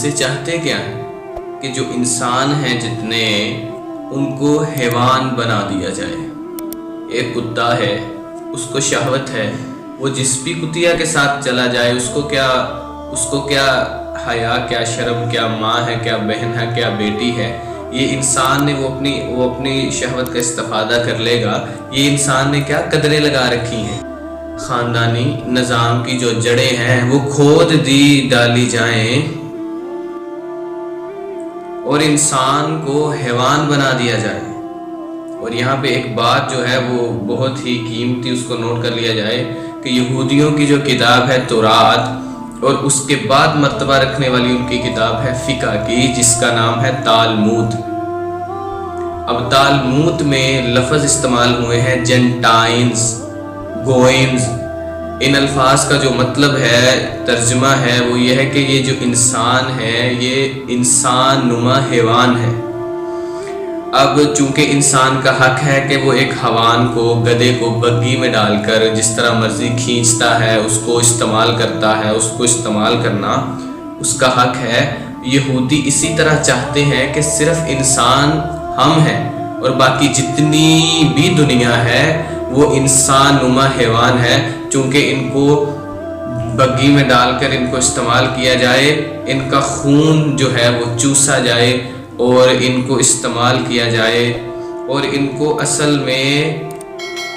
سے چاہتے کیا ہیں کہ جو انسان ہیں جتنے ان کو حیوان بنا دیا جائے۔ ایک کتا ہے، اس کو شہوت ہے، وہ جس بھی کتیا کے ساتھ چلا جائے اس کو کیا حیا، کیا شرم، کیا ماں ہے، کیا بہن ہے، کیا بیٹی ہے۔ یہ انسان نے وہ اپنی شہوت کا استفادہ کر لے گا۔ یہ انسان نے کیا قدریں لگا رکھی ہیں۔ خاندانی نظام کی جو جڑیں ہیں وہ کھود ڈالی جائیں اور انسان کو حیوان بنا دیا جائے۔ اور یہاں پہ ایک بات جو ہے وہ بہت ہی قیمتی، اس کو نوٹ کر لیا جائے کہ یہودیوں کی جو کتاب ہے تورات، اور اس کے بعد مرتبہ رکھنے والی ان کی کتاب ہے فقہ کی، جس کا نام ہے تالمود۔ اب تالمود میں لفظ استعمال ہوئے ہیں جنٹائنز، گوئمز۔ ان الفاظ کا جو مطلب ہے، ترجمہ ہے، وہ یہ ہے کہ یہ جو انسان ہے یہ انسان نما حیوان ہے۔ اب چونکہ انسان کا حق ہے کہ وہ ایک حیوان کو، گدھے کو بگی میں ڈال کر جس طرح مرضی کھینچتا ہے، اس کو استعمال کرتا ہے، اس کو استعمال کرنا اس کا حق ہے۔ یہودی اسی طرح چاہتے ہیں کہ صرف انسان ہم ہیں اور باقی جتنی بھی دنیا ہے وہ انسان نما حیوان ہے۔ چونکہ ان کو بگی میں ڈال کر ان کو استعمال کیا جائے، ان کا خون جو ہے وہ چوسا جائے اور ان کو استعمال کیا جائے، اور ان کو اصل میں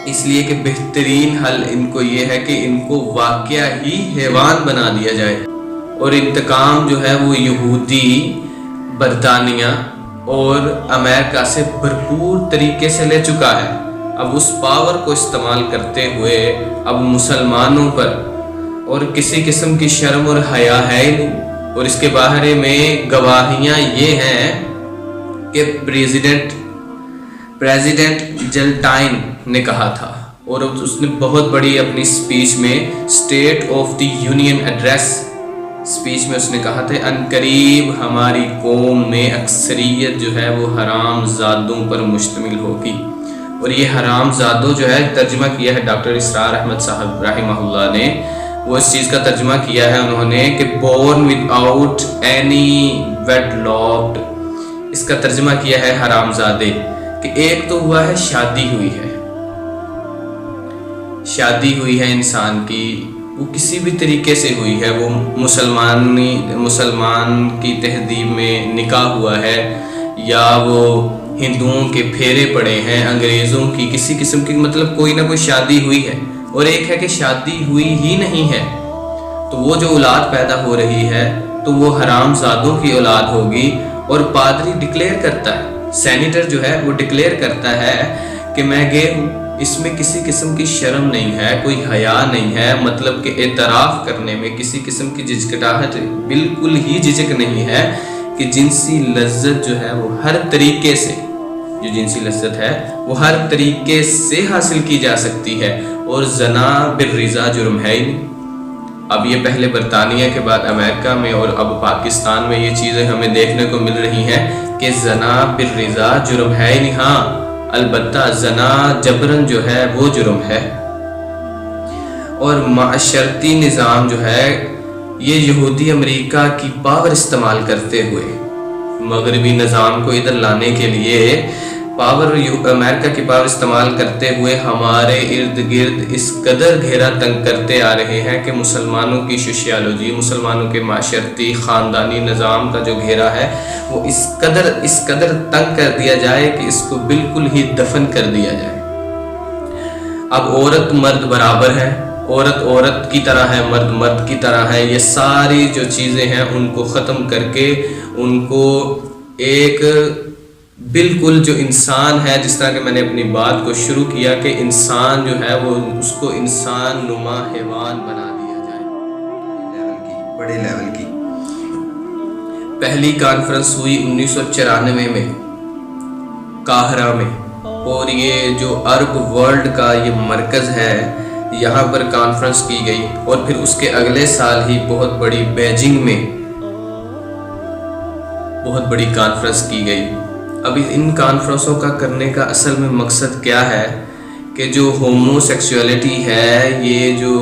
اس لیے کہ بہترین حل ان کو یہ ہے کہ ان کو واقعہ ہی حیوان بنا دیا جائے۔ اور انتقام جو ہے وہ یہودی برطانیہ اور امریکہ سے بھرپور طریقے سے لے چکا ہے۔ اب اس پاور کو استعمال کرتے ہوئے اب مسلمانوں پر اور کسی قسم کی شرم اور حیا ہے ہی نہیں۔ اور اس کے بارے میں گواہیاں یہ ہیں کہ پریزیڈنٹ جلٹائن نے کہا تھا، اور اس نے بہت بڑی اپنی سپیچ میں state of the union address speech میں اس نے کہا تھا، ان قریب ہماری قوم میں اکثریت جو ہے وہ حرام زادوں پر مشتمل ہوگی۔ اور یہ حرام زادوں جو ہے ترجمہ کیا ہے ڈاکٹر اسرار احمد صاحب رحمہ اللہ نے، وہ اس چیز کا ترجمہ کیا ہے انہوں نے کہ born without any wedlocked، اس کا ترجمہ کیا ہے حرام زادے، کہ ایک تو ہوا ہے شادی ہوئی ہے انسان کی، وہ کسی بھی طریقے سے ہوئی ہے، وہ مسلمان کی تہذیب میں نکاح ہوا ہے، یا وہ ہندوؤں کے پھیرے پڑے ہیں، انگریزوں کی کسی قسم کی، مطلب کوئی نہ کوئی شادی ہوئی ہے۔ اور ایک ہے کہ شادی ہوئی ہی نہیں ہے، تو وہ جو اولاد پیدا ہو رہی ہے تو وہ حرام زادوں کی اولاد ہوگی۔ اور پادری ڈکلیئر کرتا ہے، سینیٹر جو ہے وہ ڈکلیئر کرتا ہے کہ میں گے ہوں، اس میں کسی قسم کی شرم نہیں ہے، کوئی حیا نہیں ہے، مطلب کہ اعتراف کرنے میں کسی قسم کی جھجکٹاہٹ بالکل ہی جھجک نہیں ہے، کہ جنسی لذت جو ہے وہ ہر طریقے سے، جو جنسی لذت ہے وہ ہر طریقے سے حاصل کی جا سکتی ہے، اور زنا بالرضا جرم ہے ہی نہیں۔ اب یہ پہلے برطانیہ کے بعد امریکہ میں اور اب پاکستان میں یہ چیزیں ہمیں دیکھنے کو مل رہی ہیں کہ زنا بالرضا جرم ہے ہی نہیں۔ ہاں البتہ زنا جبرن جو ہے وہ جرم ہے۔ اور معاشرتی نظام جو ہے یہ یہودی امریکہ کی پاور استعمال کرتے ہوئے، مغربی نظام کو ادھر لانے کے لیے امریکہ کی پاور استعمال کرتے ہوئے ہمارے ارد گرد اس قدر گھیرا تنگ کرتے آ رہے ہیں کہ مسلمانوں کی سوشیالوجی، مسلمانوں کے معاشرتی خاندانی نظام کا جو گھیرا ہے وہ اس قدر تنگ کر دیا جائے کہ اس کو بالکل ہی دفن کر دیا جائے۔ اب عورت مرد برابر ہے، عورت کی طرح ہے، مرد مرد کی طرح ہے، یہ ساری جو چیزیں ہیں ان کو ختم کر کے ان کو ایک بالکل جو انسان ہے، جس طرح کہ میں نے اپنی بات کو شروع کیا کہ انسان جو ہے وہ اس کو انسان نما حیوان بنا دیا جائے، بڑے لیول کی۔ پہلی کانفرنس ہوئی 1994 میں قاہرہ میں، اور یہ جو عرب ورلڈ کا یہ مرکز ہے یہاں پر کانفرنس کی گئی، اور پھر اس کے اگلے سال ہی بہت بڑی بیجنگ میں بہت بڑی کانفرنس کی گئی۔ اب ان کانفرنسوں کا کرنے کا اصل میں مقصد کیا ہے کہ جو ہومو سیکسولیٹی ہے، یہ جو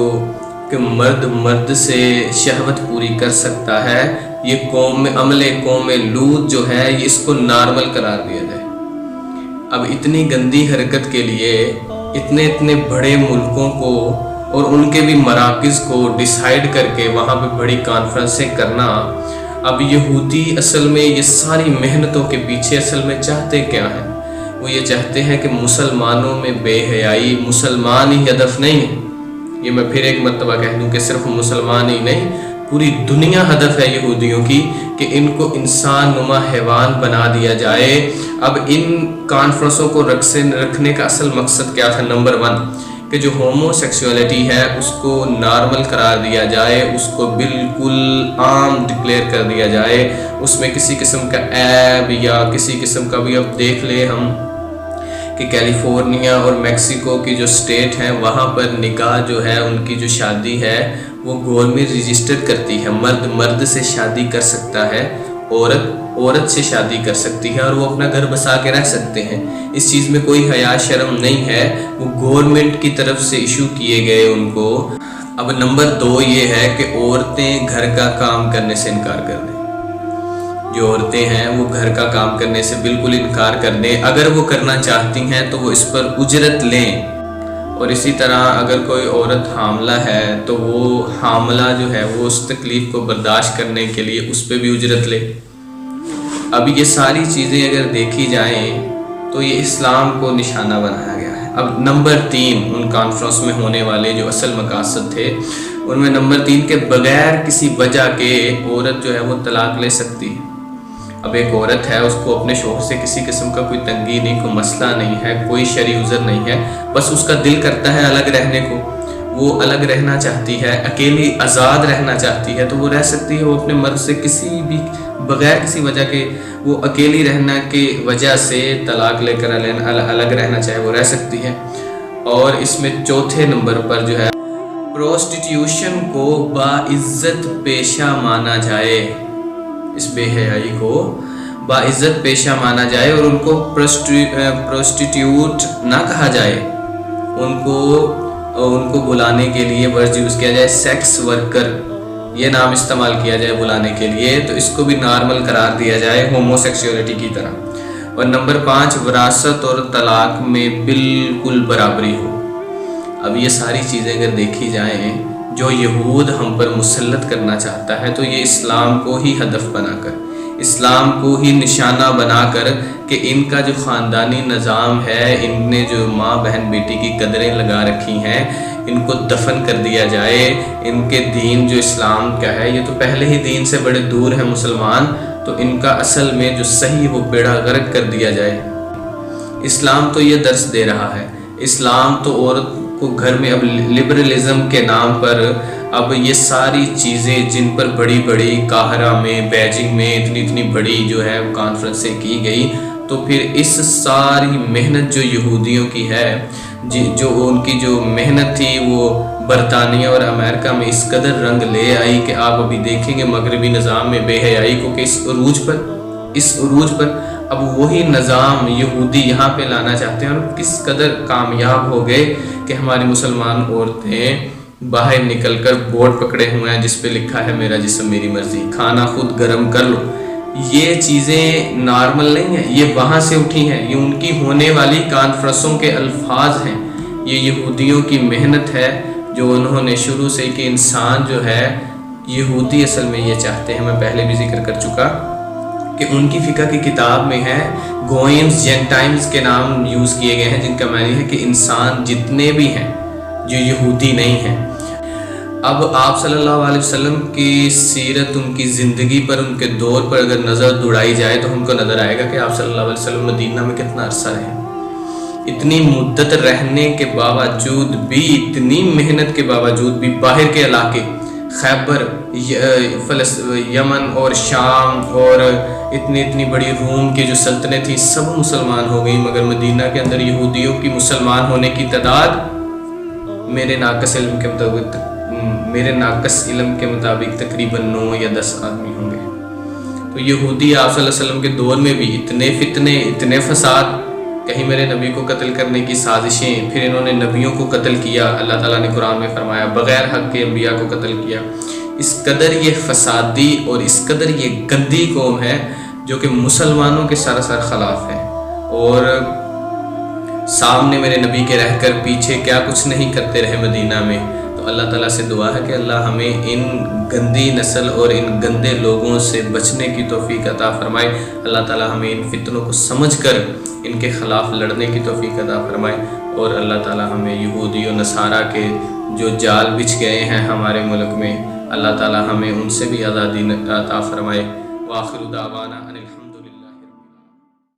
کہ مرد سے شہوت پوری کر سکتا ہے، یہ قوم لوط جو ہے یہ اس کو نارمل قرار دیا جائے۔ اب اتنی گندی حرکت کے لیے اتنے بڑے ملکوں کو اور ان کے بھی مراکز کو ڈیسائیڈ کر کے وہاں پہ بڑی کانفرنسیں کرنا، اب یہودی اصل میں یہ ساری محنتوں کے پیچھے اصل میں چاہتے کیا ہیں؟ وہ یہ چاہتے ہیں کہ مسلمانوں میں بے حیائی، مسلمان ہی ہدف نہیں ہے، یہ میں پھر ایک مرتبہ کہہ دوں کہ صرف مسلمان ہی نہیں، پوری دنیا ہدف ہے یہودیوں کی کہ ان کو انسان نما حیوان بنا دیا جائے۔ اب ان کانفرنسوں کو رکھنے کا اصل مقصد کیا تھا؟ نمبر 1 کہ جو ہومو سیکسولیٹی ہے اس کو نارمل قرار دیا جائے، اس کو بالکل عام ڈکلیئر کر دیا جائے، اس میں کسی قسم کا عیب یا کسی قسم کا بھی، اب دیکھ لیں ہم کہ کیلیفورنیا اور میکسیکو کی جو سٹیٹ ہیں وہاں پر نکاح جو ہے ان کی جو شادی ہے وہ گورنمنٹ رجسٹر کرتی ہے، مرد سے شادی کر سکتا ہے، عورت سے شادی کر سکتی ہے اور وہ اپنا گھر بسا کے رہ سکتے ہیں، اس چیز میں کوئی حیا شرم نہیں ہے، وہ گورنمنٹ کی طرف سے ایشو کیے گئے ان کو۔ اب نمبر 2 یہ ہے کہ عورتیں گھر کا کام کرنے سے انکار کر دیں، جو عورتیں ہیں وہ گھر کا کام کرنے سے بالکل انکار کر دیں، اگر وہ کرنا چاہتی ہیں تو وہ اس پر اجرت لیں، اور اسی طرح اگر کوئی عورت حاملہ ہے تو وہ حاملہ جو ہے وہ اس تکلیف کو برداشت کرنے کے لیے اس پہ بھی اجرت لے۔ اب یہ ساری چیزیں اگر دیکھی جائیں تو یہ اسلام کو نشانہ بنایا گیا ہے۔ اب نمبر 3 ان کانفرنس میں ہونے والے جو اصل مقاصد تھے ان میں نمبر 3 کے بغیر کسی وجہ کے عورت جو ہے وہ طلاق لے سکتی ہے۔ اب ایک عورت ہے، اس کو اپنے شوہر سے کسی قسم کا کوئی تنگی نہیں، کوئی مسئلہ نہیں ہے، کوئی شرعی عذر نہیں ہے، بس اس کا دل کرتا ہے الگ رہنے کو، وہ الگ رہنا چاہتی ہے، اکیلی آزاد رہنا چاہتی ہے تو وہ رہ سکتی ہے، وہ اپنے مرد سے کسی بھی بغیر کسی وجہ کے، وہ اکیلی رہنا کی وجہ سے طلاق لے کر الگ رہنا چاہے وہ رہ سکتی ہے۔ اور اس میں چوتھے نمبر پر جو ہے پروسٹیٹیوشن کو باعزت پیشہ مانا جائے، اس بے حیائی کو باعزت پیشہ مانا جائے اور ان کو پروسٹیٹیوٹ نہ کہا جائے، ان کو بلانے کے لیے ورڈ یوز کیا جائے سیکس ورکر، یہ نام استعمال کیا جائے بلانے کے لیے، تو اس کو بھی نارمل قرار دیا جائے ہومو سیکسولیٹی کی طرح۔ اور نمبر 5 وراثت اور طلاق میں بالکل برابری ہو۔ اب یہ ساری چیزیں اگر دیکھی جائیں جو یہود ہم پر مسلط کرنا چاہتا ہے تو یہ اسلام کو ہی ہدف بنا کر، اسلام کو ہی نشانہ بنا کر کہ ان کا جو خاندانی نظام ہے، ان نے جو ماں بہن بیٹی کی قدریں لگا رکھی ہیں ان کو دفن کر دیا جائے، ان کے دین جو اسلام کا ہے یہ تو پہلے ہی دین سے بڑے دور ہیں مسلمان، تو ان کا اصل میں جو صحیح وہ بیڑا غرق کر دیا جائے۔ اسلام تو یہ درس دے رہا ہے، اسلام تو عورت کو گھر میں، اب لبرلزم کے نام پر اب یہ ساری چیزیں جن پر بڑی بڑی قاہرہ میں، بیجنگ میں اتنی بڑی جو ہے کانفرنسیں کی گئی، تو پھر اس ساری محنت جو یہودیوں کی ہے، جو ان کی جو محنت تھی وہ برطانیہ اور امریکہ میں اس قدر رنگ لے آئی کہ آپ ابھی دیکھیں گے مغربی نظام میں بے حیائی کو کہ اس عروج پر اب وہی نظام یہودی یہاں پہ لانا چاہتے ہیں، اور کس قدر کامیاب ہو گئے کہ ہماری مسلمان عورتیں باہر نکل کر بورڈ پکڑے ہوئے ہیں جس پہ لکھا ہے میرا جسم میری مرضی، کھانا خود گرم کر لو۔ یہ چیزیں نارمل نہیں ہیں، یہ وہاں سے اٹھی ہیں، یہ ان کی ہونے والی کانفرنسوں کے الفاظ ہیں، یہ یہودیوں کی محنت ہے جو انہوں نے شروع سے کہ انسان جو ہے، یہودی اصل میں یہ چاہتے ہیں، میں پہلے بھی ذکر کر چکا کہ ان کی فقہ کی کتاب میں ہے گوئمز جینٹائمز کے نام یوز کیے گئے ہیں، جن کا معنی ہے کہ انسان جتنے بھی ہیں جو یہودی نہیں ہیں۔ اب آپ صلی اللہ علیہ وسلم کی سیرت، ان کی زندگی پر، ان کے دور پر اگر نظر دوڑائی جائے تو ہم کو نظر آئے گا کہ آپ صلی اللہ علیہ وسلم مدینہ میں کتنا عرصہ رہے، اتنی مدت رہنے کے باوجود بھی، اتنی محنت کے باوجود بھی، باہر کے علاقے خیبر، یمن اور شام اور اتنی بڑی روم کی جو سلطنت تھی سب مسلمان ہو گئی، مگر مدینہ کے اندر یہودیوں کی مسلمان ہونے کی تعداد میرے ناقص علم کے مطابق تقریباً 9 یا 10 آدمی ہوں گے۔ تو یہودی آپ صلی اللہ علیہ وسلم کے دور میں بھی اتنے فتنے، اتنے فساد، کہیں میرے نبی کو قتل کرنے کی سازشیں، پھر انہوں نے نبیوں کو قتل کیا، اللہ تعالیٰ نے قرآن میں فرمایا بغیر حق کے انبیاء کو قتل کیا، اس قدر یہ فسادی اور اس قدر یہ گندی قوم ہے جو کہ مسلمانوں کے سراسر خلاف ہے، اور سامنے میرے نبی کے رہ کر پیچھے کیا کچھ نہیں کرتے رہے مدینہ میں۔ تو اللہ تعالیٰ سے دعا ہے کہ اللہ ہمیں ان گندی نسل اور ان گندے لوگوں سے بچنے کی توفیق عطا فرمائے۔ اللہ تعالیٰ ہمیں ان فتنوں کو سمجھ کر ان کے خلاف لڑنے کی توفیق عطا فرمائے، اور اللہ تعالیٰ ہمیں یہودی و نصارہ کے جو جال بچھ گئے ہیں ہمارے ملک میں، اللہ تعالیٰ ہمیں ان سے بھی آزادی عطا فرمائے۔ وآخر دعوانا ان